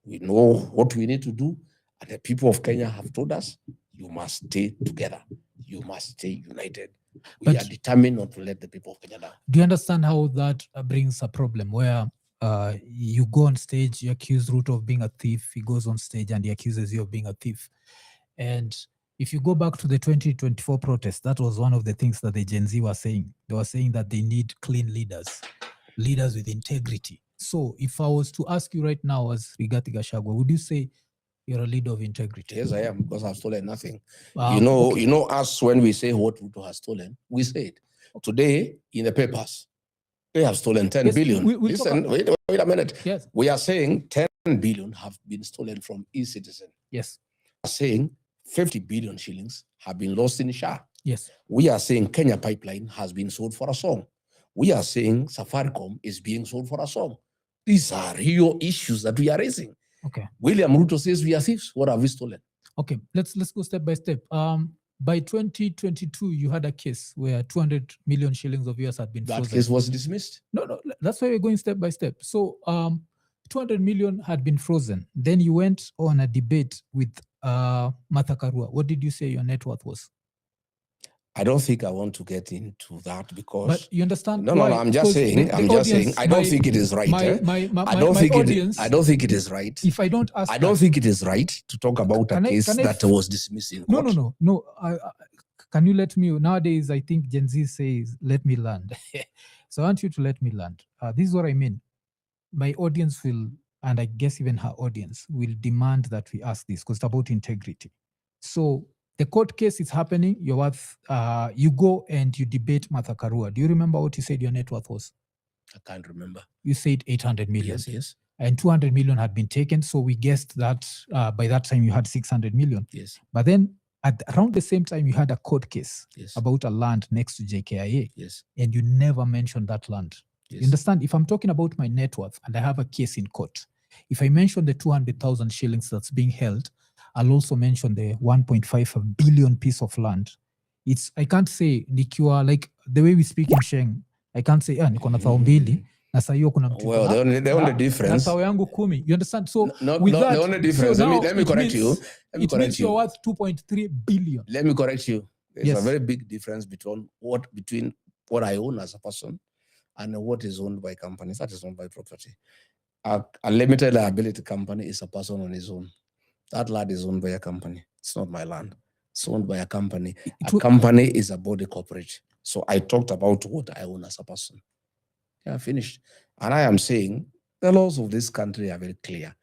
We know what we need to do. And the people of Kenya have told us, you must stay together. You must stay united. We are determined not to let the people of Kenya down. Do you understand how that brings a problem where you go on stage, you accuse Ruto of being a thief, he goes on stage and he accuses you of being a thief. And if you go back to the 2024 protest, that was one of the things that the Gen Z were saying. They were saying that they need clean leaders, leaders with integrity. So if I was to ask you right now as Rigathi Gachagua, would you say you're a leader of integrity? Yes, I am, because I've stolen nothing. You know us, when we say what Ruto has stolen, we say it. Today, in the papers, they have stolen 10 billion. Listen, wait a minute. Yes. We are saying 10 billion have been stolen from e-citizen. Yes. We are saying 50 billion shillings have been lost in SHA. Yes. We are saying Kenya Pipeline has been sold for a song. We are saying Safaricom is being sold for a song. These are real issues that we are raising. Okay. William Ruto says we are thieves. What have we stolen? Okay, let's go step by step. By 2022, you had a case where 200 million shillings of yours had been frozen. That case was dismissed. No, that's why we're going step by step. So 200 million had been frozen. Then you went on a debate with Martha Karua. What did you say your net worth was? I don't think I want to get into that, because. But you understand? No, I'm just saying. I don't think it is right. I don't think it is right. If I don't ask, I don't think it is right to talk about a case that was dismissed in court. No. Can you let me? Nowadays, I think Gen Z says, "Let me land." So I want you to let me land. This is what I mean. My audience will, and I guess even her audience will demand that we ask this, because it's about integrity. So the court case is happening. You're worth, you go and you debate Martha Karua. Do you remember what you said your net worth was? I can't remember. You said 800 million. Yes. And 200 million had been taken. So we guessed that by that time you had 600 million. Yes. But then around the same time, you had a court case Yes. about a land next to JKIA. Yes. And you never mentioned that land. Yes. You understand? If I'm talking about my net worth and I have a case in court, if I mention the 200,000 shillings that's being held, I'll also mention the 1.5 billion piece of land. I can't say nikiwa, like the way we speak in Sheng, I can't say niko na thao mbili na saa hiyo kuna mtu. Well, the only difference. Na thao yangu 10. You understand? So with that, the only difference. So let me correct you. It means you're worth 2.3 billion. Let me correct you. There's a very big difference between what I own as a person and what is owned by companies. That is owned by property. A limited liability company is a person on his own. That land is owned by a company. It's not my land. It's owned by a company. A company is a body corporate. So I talked about what I own as a person. Yeah, finished. And I am saying the laws of this country are very clear.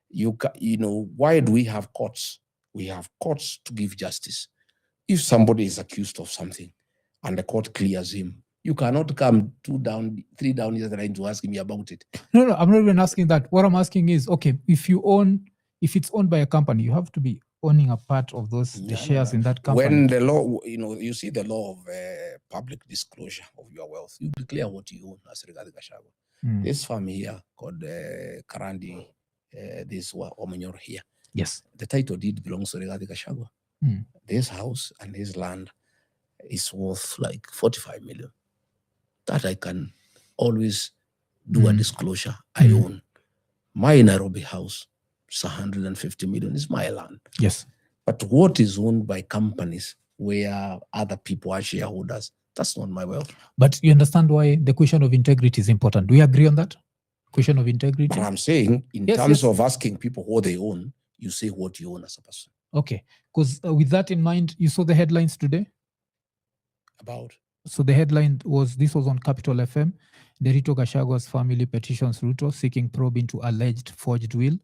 You know, why do we have courts? We have courts to give justice. If somebody is accused of something and the court clears him, you cannot come 2 down, 3 down the other line to ask me about it. No, I'm not even asking that. What I'm asking is, okay, if it's owned by a company, you have to be owning a part of the shares in that company. When the law, you see the law of public disclosure of your wealth, you declare what you own as Rigathi Gachagua. This farm here called Karandi, this Omanyor here. Yes. The title deed belongs to Rigathi Gachagua. This house and this land is worth like 45 million. That I can always do a disclosure. I own. My Nairobi house, it's 150 million, is my land. Yes. But what is owned by companies where other people are shareholders, that's not my wealth. But you understand why the question of integrity is important. Do we agree on that? Question of integrity? But I'm saying, in terms of asking people what they own, you say what you own as a person. Okay. Because with that in mind, you saw the headlines today? About? So the headline was, this was on Capital FM, Rigathi Gachagua's family petitions Ruto seeking probe into alleged forged will,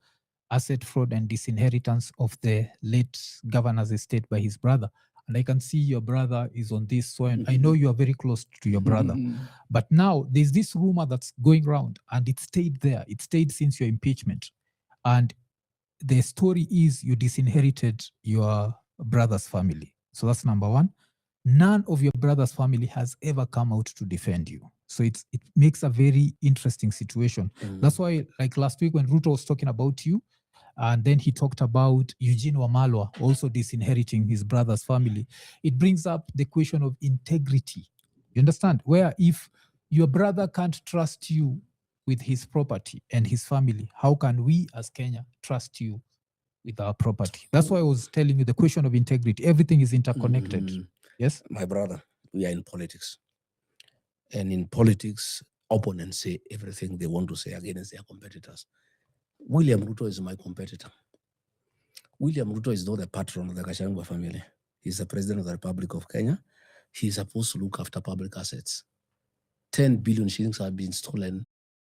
asset fraud and disinheritance of the late governor's estate by his brother. And I can see your brother is on this. So I know you are very close to your brother. But now there's this rumor that's going around and it stayed there. It stayed since your impeachment. And the story is you disinherited your brother's family. So that's number one. None of your brother's family has ever come out to defend you. So it makes a very interesting situation. That's why, like last week when Ruto was talking about you, and then he talked about Eugene Wamalwa also disinheriting his brother's family, it brings up the question of integrity. You understand? Where if your brother can't trust you with his property and his family, how can we as Kenya trust you with our property? That's why I was telling you the question of integrity. Everything is interconnected. Yes? My brother, we are in politics. And in politics, opponents say everything they want to say against their competitors. William Ruto is my competitor. William Ruto is not the patron of the Gachagua family. He's the president of the Republic of Kenya. He's supposed to look after public assets. 10 billion shillings have been stolen